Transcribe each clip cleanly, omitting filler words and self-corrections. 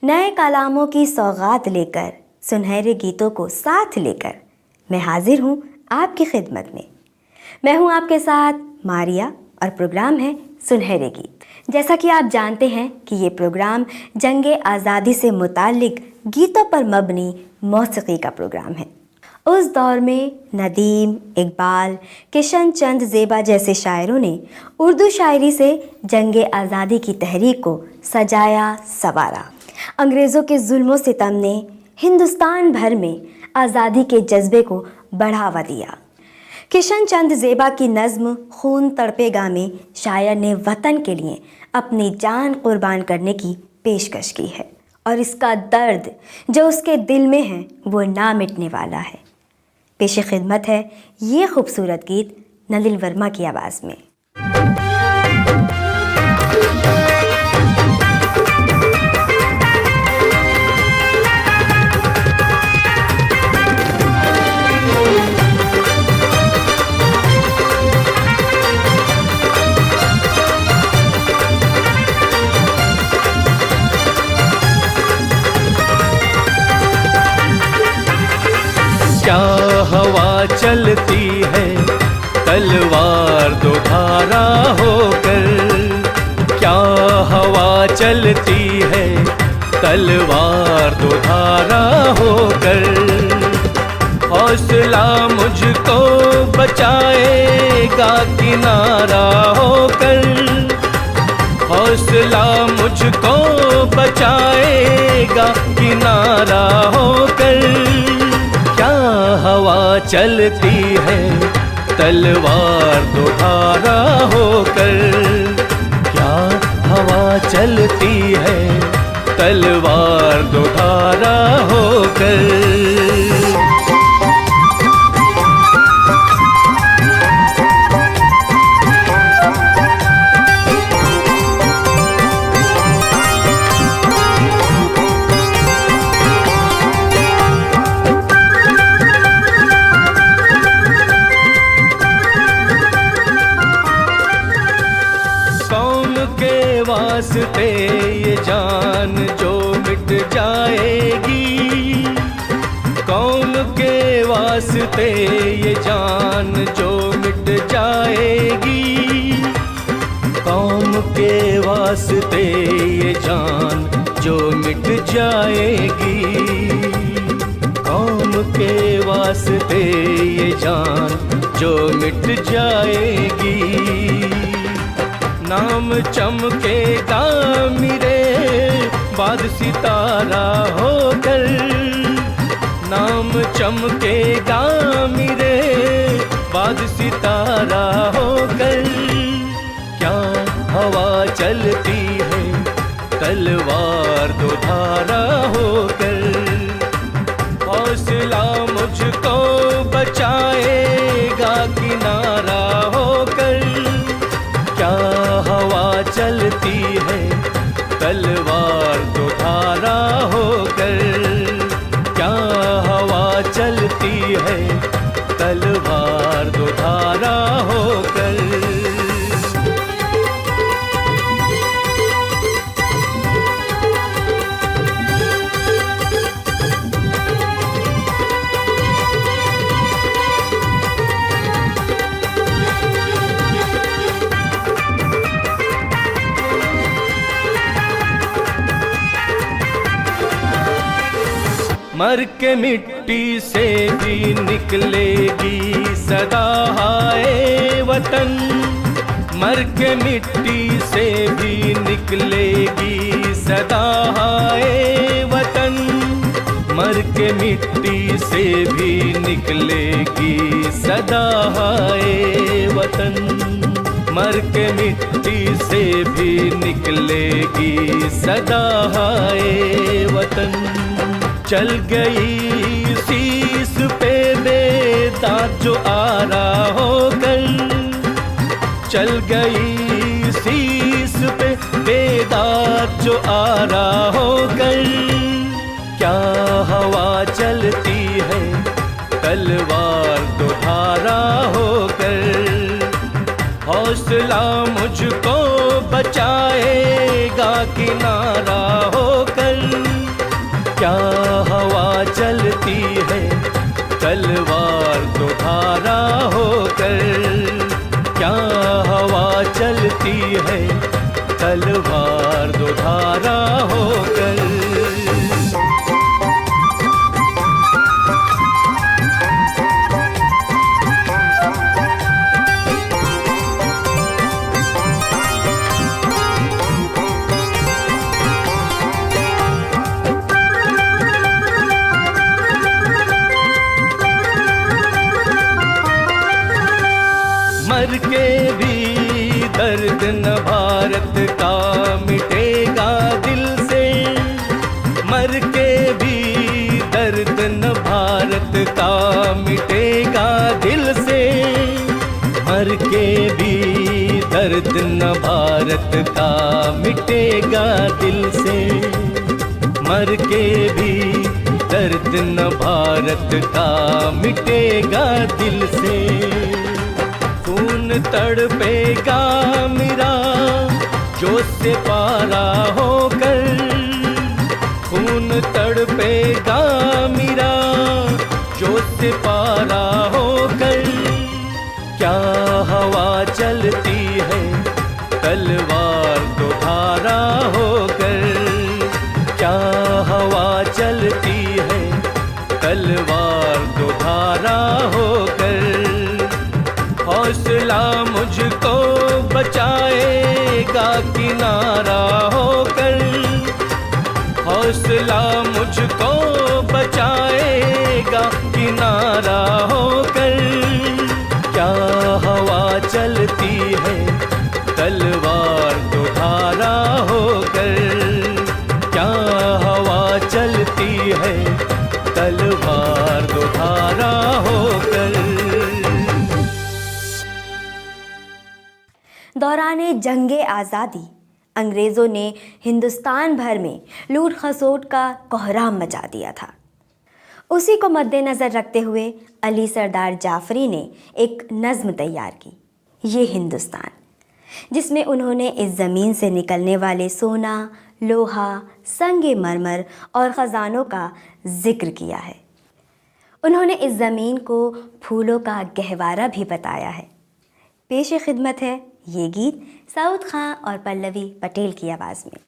नए कलामों की सौगात लेकर, सुनहरे गीतों को साथ लेकर मैं हाजिर हूँ आपकी खिदमत में। मैं हूँ आपके साथ मारिया और प्रोग्राम है सुनहरे गीत। जैसा कि आप जानते हैं कि ये प्रोग्राम जंगे आज़ादी से मुताल्लिक गीतों पर मबनी मौसीकी का प्रोग्राम है। उस दौर में नदीम, इकबाल, किशन चंद ज़ेबा जैसे शायरों ने उर्दू शायरी से जंगे आज़ादी की तहरीक को सजाया संवारा। अंग्रेज़ों के जुल्म सितम ने हिंदुस्तान भर में आज़ादी के जज्बे को बढ़ावा दिया। किशन चंद ज़ेबा की नज़्म खून तड़पेगा में शायर ने वतन के लिए अपनी जान कुर्बान करने की पेशकश की है और इसका दर्द जो उसके दिल में है वो ना मिटने वाला है। पेश खिदमत है ये खूबसूरत गीत नलिन वर्मा की आवाज़ में। क्या हवा चलती है तलवार दो धारा होकर, क्या हवा चलती है तलवार दो धारा होकर, हौसला मुझको बचाएगा किनारा होकर, हौसला मुझको बचाएगा किनारा होकर। क्या हवा चलती है तलवार दो धारा होकर, क्या हवा चलती है तलवार दो धारा होकर। वास्ते ये जान जो मिट जाएगी, कौम के वास्ते ये जान जो मिट जाएगी, कौम के वास्ते ये जान जो मिट जाएगी, कौम के वास्ते ये जान जो मिट जाएगी। नाम चमकेगा मेरे बाद सितारा होकर, नाम चमकेगा मेरे बाद सितारा होकर। क्या हवा चलती है तलवार दो धारा होकर, हौसला मुझको बचाएगा किनारा होकर। क्या हवा चलती है तलवार दो धारा होकर, क्या हवा चलती है तलवार दो धारा होकर। मर के मिट्टी से भी निकलेगी सदा हाय वतन, मर के मिट्टी से भी निकलेगी सदा हाय वतन, मर के मिट्टी से भी निकलेगी सदा हाय वतन, मर के मिट्टी से भी निकलेगी सदा हाय वतन। चल गई शीस पे बेदाग जो आरा होकर, चल गई शीस पे बेदाग जो आरा होकर, क्या हवा चलती है तलवार दो धारा होकर, हौसला मुझको बचाएगा किनारा होकर, क्या हवा चलती है तलवार दो धारा होकर, क्या हवा चलती है तलवार दो धारा होकर। मर के भी दर्द न भारत का मिटेगा दिल से, मर के भी दर्द न भारत का मिटेगा दिल से, मर के भी दर्द न भारत का मिटेगा दिल से, मर के भी दर्द न भारत का मिटेगा दिल से। खून तड़पेगा मेरा जोश से पारा होकर, खून तड़पेगा मेरा जोश से पारा होकर, क्या हवा चलती है तलवार दो धारा होकर, क्या हवा चलती है तलवार दो धारा होकर, हौसला मुझको बचाएगा किनारा होकर, हौसला मुझको बचाएगा किनारा होकर, क्या हवा चलती है तलवार दो धारा होकर, क्या हवा चलती है तलवार दो धारा होकर। दौराने जंगे आज़ादी अंग्रेज़ों ने हिंदुस्तान भर में लूट खसोट का कोहराम मचा दिया था। उसी को मद्देनज़र रखते हुए अली सरदार जाफरी ने एक नज़्म तैयार की, ये हिंदुस्तान, जिसमें उन्होंने इस ज़मीन से निकलने वाले सोना, लोहा, संगे मरमर और ख़जानों का जिक्र किया है। उन्होंने इस ज़मीन को फूलों का गहवारा भी बताया है। पेश खिदमत है ये गीत सऊद खां और पल्लवी पटेल की आवाज़ में।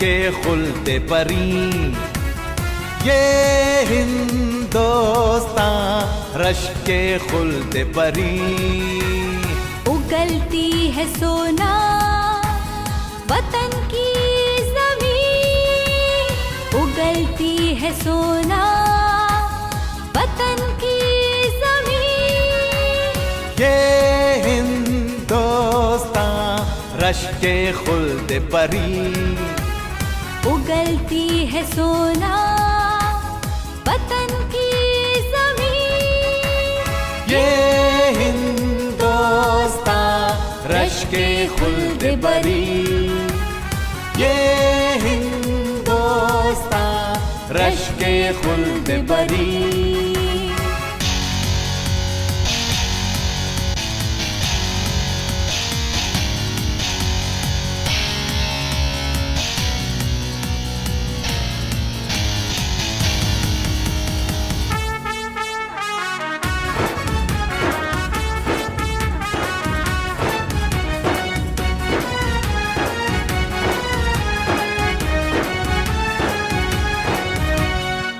के खुलते परी, ये हिंदुस्तान रश के खुलते परी, उगलती है सोना वतन की ज़मीन, उगलती है सोना वतन की ज़मीन, ये हिंदुस्तान रश के खुलते परी, उगलती है सोना वतन की ज़मीन, ये हिंदुस्तान रश के खुलते परी, ये हिंदुस्तान रश्के खुल्द बरी।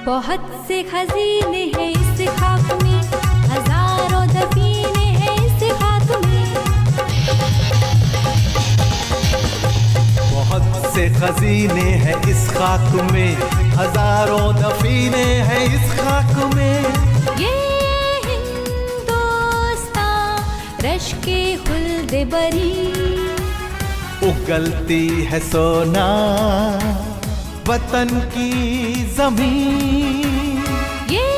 बहुत से खजीने हैं इस खाक में, हजारों दफीने हैं इस खाक में। बहुत से खजीने हैं इस खाक में, हजारों दफीने हैं इस खाक में। ये हिंदुस्तान रश्के खुल्द बरी। उगलती है सोना वतन की जमीन। ये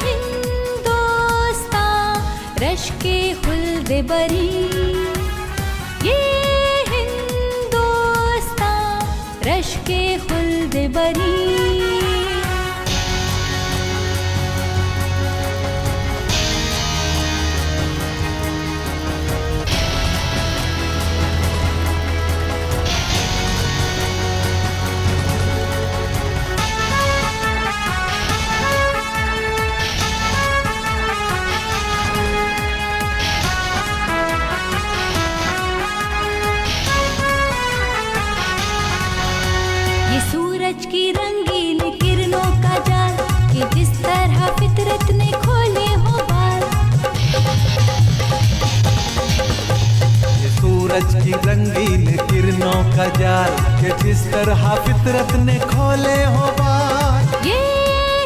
हिंदुस्तान रश्के खुल्द बरी। ये हिंदुस्तान रश्के खुल्द बरी। सूरज की रंगीन किरणों का जाल, कि जिस तरह फितरत ने खोले हो बाल। ये सूरज की रंगीन किरणों का जाल, कि जिस तरह फितरत ने खोले हो बाल। ये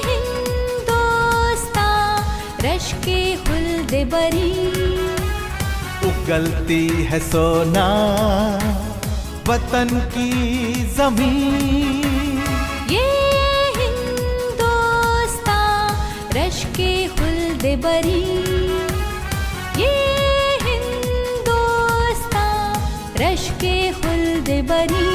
हिंदुस्तान रश्के खुल्द बरी। उगलती है सोना वतन की जमीन। ये हिंदुस्तान रश्के खुल्द बरी। ये हिंदुस्तान रश्के खुल्द बरी।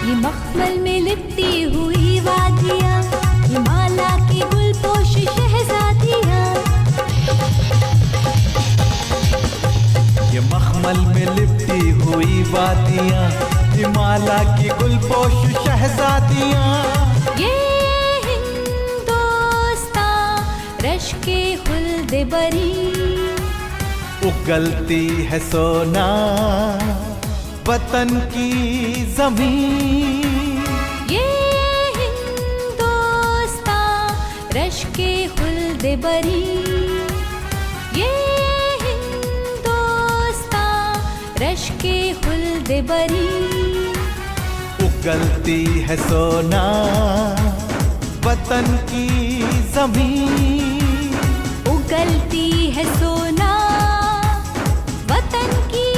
ये मखमल में लिपटी हुई वादियाँ, हिमालय की गुलपोश शहजादियाँ। ये मखमल में लिपटी हुई वादियाँ, हिमालय की गुलपोश शहजादियाँ। ये हिंदुस्तान रश्के खुल्द बरी। उगलती है सोना वतन की जमीन। ये हिंदुस्तान रश्के खुल्द बरी। ये हिंदुस्तान रश्के खुल्द बरी। उगलती है सोना वतन की जमीन। उगलती है सोना वतन की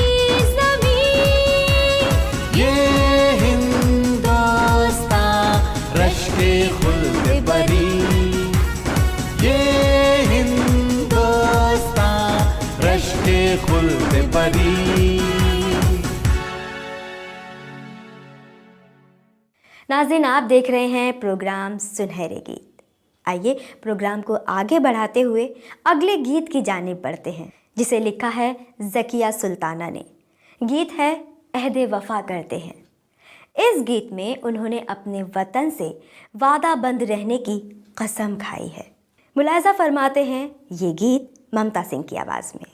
जमीन। ये हिंदुस्तान रश्के खुल्द बरी। ये हिंदुस्तान रश्के खुल्द बरी। नाज़रीन, आप देख रहे हैं प्रोग्राम सुनहरे गीत। आइए प्रोग्राम को आगे बढ़ाते हुए अगले गीत की जानिब बढ़ते हैं, जिसे लिखा है ज़किया सुल्ताना ने। गीत है अहदे वफ़ा करते हैं। इस गीत में उन्होंने अपने वतन से वादाबंद रहने की कसम खाई है। मुलाहिज़ा फरमाते हैं ये गीत ममता सिंह की आवाज़ में।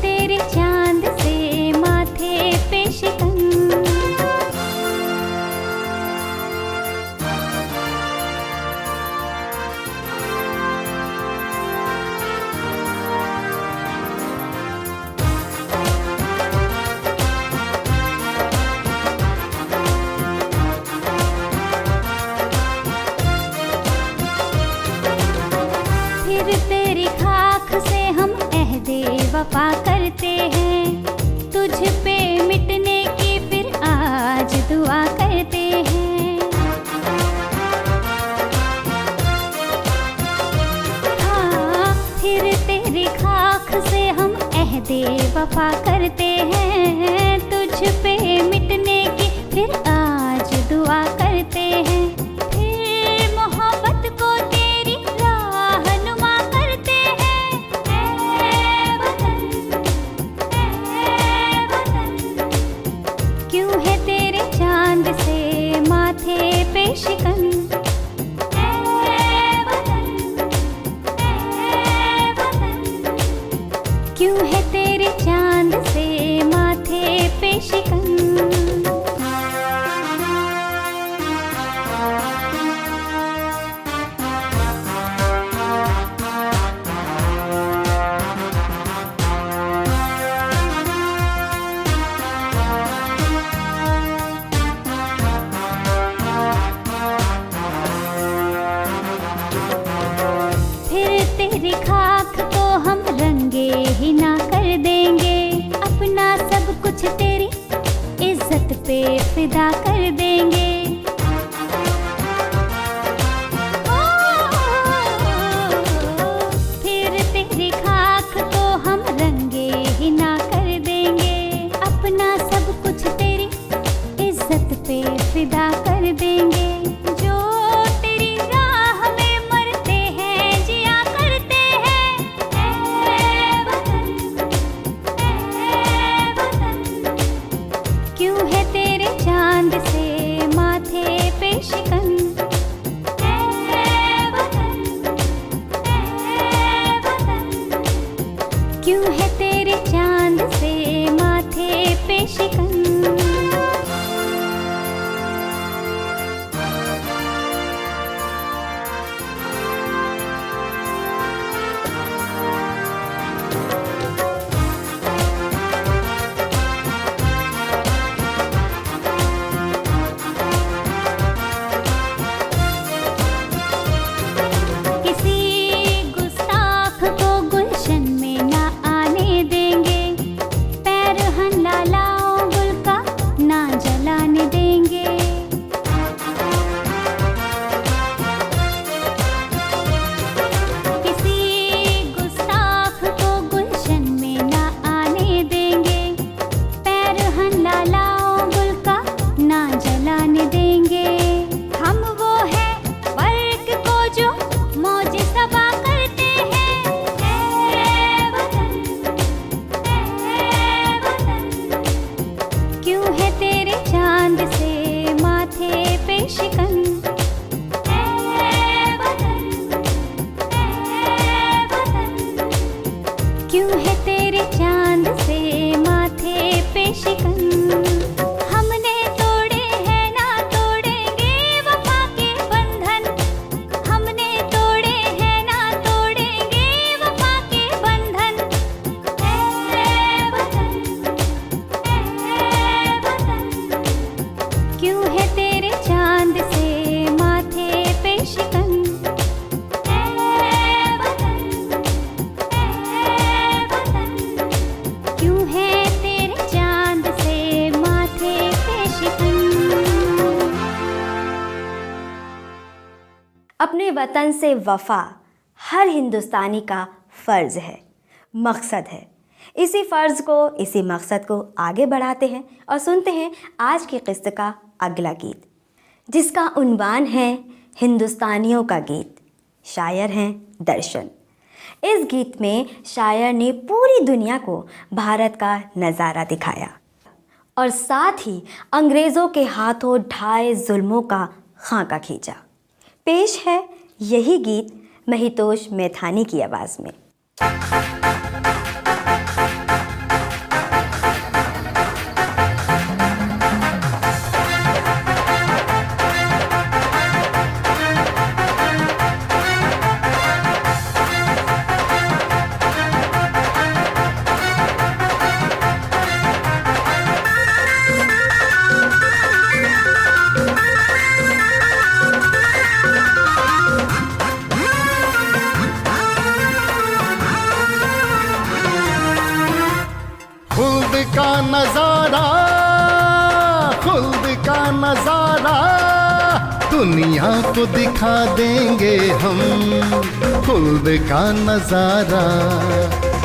तेरे चांद से माथे पे शिकन। फिर तेरी खाक से हम अहदे वफा करते हैं, तुझ पे मिटने की फिर आज दुआ करते हैं। हाँ, फिर तेरी खाक से हम अहदे वफा करते हैं, तुझ पे मिटने की फिर आज दुआ करते हैं। फिर मोहब्बत को तेरी राहनुमा करते हैं। ऐ वतन, ऐ वतन, क्यों है तेरे चांद से माथे पे शिकन। ऐ वतन, ऐ वतन, क्यों है तेरे चांद से माथे पे शिकन। फिर तेरी खाक को हम रंगे ही ना कर देंगे, अपना सब कुछ तेरी इज्जत पे फिदा कर देंगे। ओ, फिर तेरी खाक को हम रंगे ही ना कर देंगे, अपना सब कुछ तेरी इज्जत पे फिदा कर देंगे। जो तेरी राह में मरते हैं जिया करते हैं। ऐ वतन, ऐ वतन, क्यों है तेरे चांद से माथे पे शिकन। ऐ वतन, ऐ वतन, क्यों है तेरे चांद से माथे पे शिकन। किसी गुस्ताख को गुलशन में ना आने देंगे, पैर हन लालाओं गुल का ना जलाने देंगे। किसी गुस्ताख को गुलशन में ना आने देंगे, पैर हन लालाओं गुल का ना जलाने देंगे। हम वो है वर्क को जो मौज सबा करते हैं। ऐ वतन, ऐ वतन, क्यों है तेरे चांद से माथे पे शिकन। ऐ वतन, ऐ वतन, क्यों है तेरे चांद से माथे पे शिकन। हमने तोड़े हैं ना तोड़ेंगे वफा के बंधन, हमने तोड़े हैं ना तोड़ेंगे वफा के बंधन। ऐ वतन, ऐ वतन, क्यों है तेरे चांद से माथे पे शिकन। ऐ वतन, ऐ वतन, क्यों है तेरे चांद से माथे पे शिकन। अपने वतन से वफा हर हिंदुस्तानी का फ़र्ज़ है, मकसद है। इसी फ़र्ज़ को, इसी मकसद को आगे बढ़ाते हैं और सुनते हैं आज की किस्त का अगला गीत, जिसका उन्वान है हिंदुस्तानियों का गीत। शायर हैं दर्शन। इस गीत में शायर ने पूरी दुनिया को भारत का नज़ारा दिखाया और साथ ही अंग्रेज़ों के हाथों ढाए जुल्मों का खाका खींचा। पेश है यही गीत महितोष मैथानी की आवाज़ में। खुल्द का नजारा, खुल्द का नजारा दुनिया को दिखा देंगे हम। खुल्द का नजारा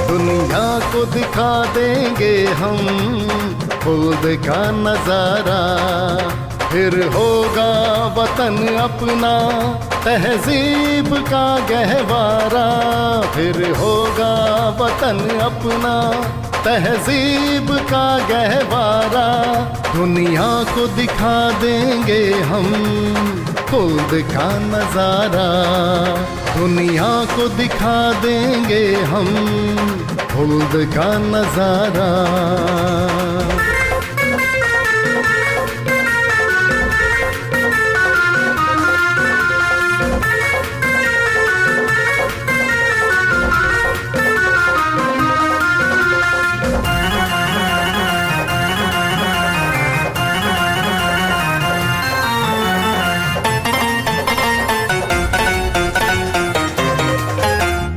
दुनिया को दिखा देंगे हम। खुल्द का नजारा फिर होगा वतन अपना तहजीब का गहवारा। फिर होगा वतन अपना तहजीब का गहवारा। दुनिया को दिखा देंगे हम खुल्द का नजारा। दुनिया को दिखा देंगे हम खुल्द का नजारा।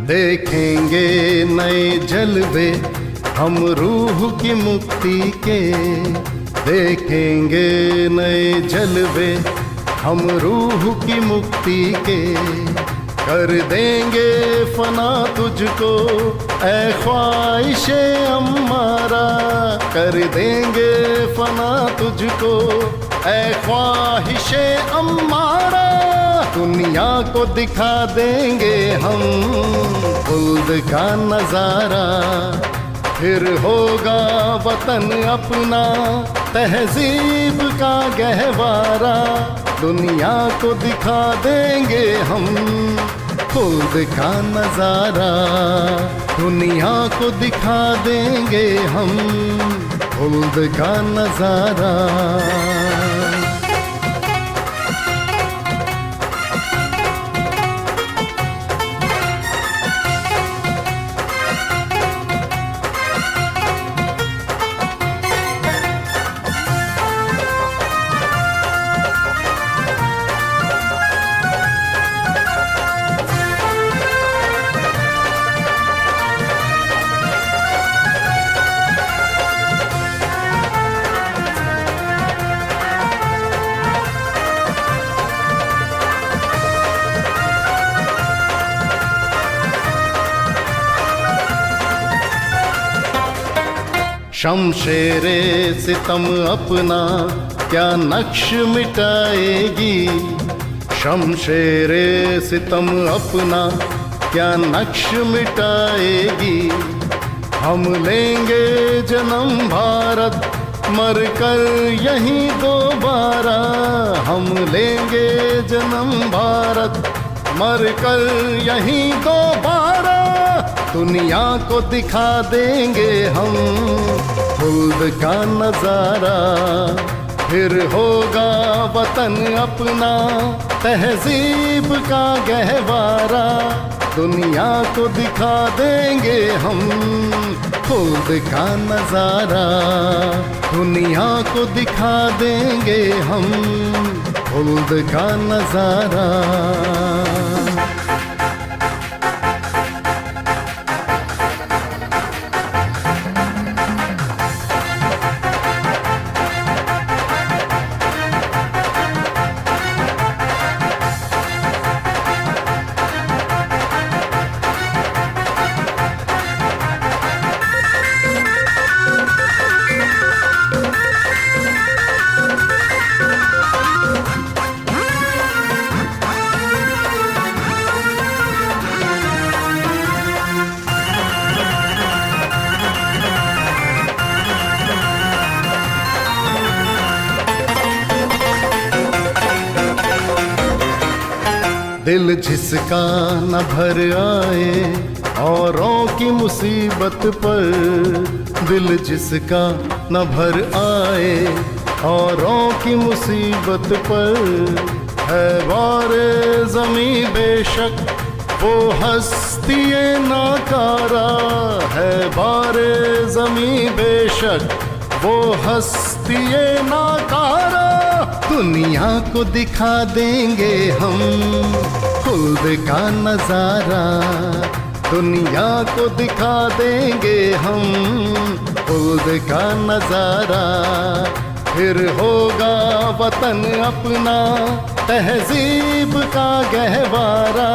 देखेंगे नए जलवे हम रूह की मुक्ति के। देखेंगे नए जलवे हम रूह की मुक्ति के। कर देंगे फना तुझको ऐ ख्वाहिशे अम्मारा। कर देंगे फना तुझको ऐ ख्वाहिशे अम्मारा। दुनिया को दिखा देंगे हम खुल्द का नजारा। फिर होगा वतन अपना तहजीब का गहवारा। दुनिया को दिखा देंगे हम खुल्द का नजारा। दुनिया को दिखा देंगे हम खुल्द का नजारा। शमशेरे सितम अपना क्या नक्श मिटाएगी। शमशेरे सितम अपना क्या नक्श मिटाएगी। हम लेंगे जन्म भारत मर कर यहीं दोबारा। हम लेंगे जन्म भारत मर कर यहीं दोबारा। दुनिया को दिखा देंगे हम खुल्द का नजारा। फिर होगा वतन अपना तहजीब का गहवारा। दुनिया को दिखा देंगे हम खुल्द का नजारा। दुनिया को दिखा देंगे हम खुल्द का नजारा। दिल जिसका न भर आए औरों की मुसीबत पर। दिल जिसका न भर आए औरों की मुसीबत पर। है वारे ज़मीं बेशक वो हस्ती नाकारा। है वारे ज़मीं बेशक वो हस्ती नाकारा। दुनिया को दिखा देंगे हम खुल्द का नजारा। दुनिया को दिखा देंगे हम खुल्द का नजारा, फिर होगा वतन अपना तहजीब का गहवारा,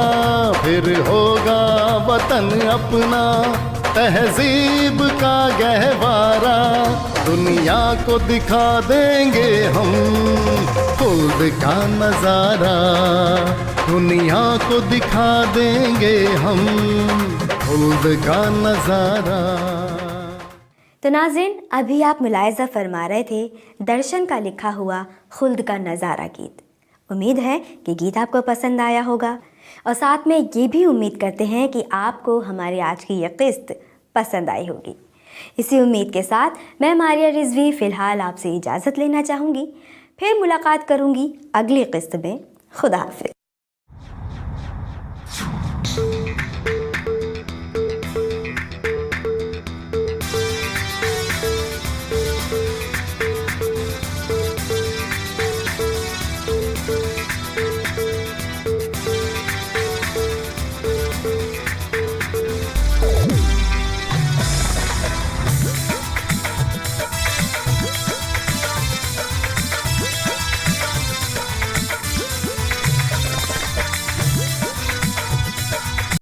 फिर होगा वतन अपना तहजीब का गहवारा, दुनिया को दिखा देंगे हम खुल्द का नजारा, दुनिया को दिखा देंगे हम खुल्द का नजारा। तो नाज़रीन, अभी आप मुलाहिज़ा फरमा रहे थे दर्शन का लिखा हुआ खुल्द का नज़ारा गीत। उम्मीद है कि गीत आपको पसंद आया होगा और साथ में ये भी उम्मीद करते हैं कि आपको हमारी आज की ये किस्त पसंद आई होगी। इसी उम्मीद के साथ मैं मारिया रिजवी फ़िलहाल आपसे इजाज़त लेना चाहूँगी। फिर मुलाकात करूँगी अगली किस्त में। खुदा हाफ़िज़।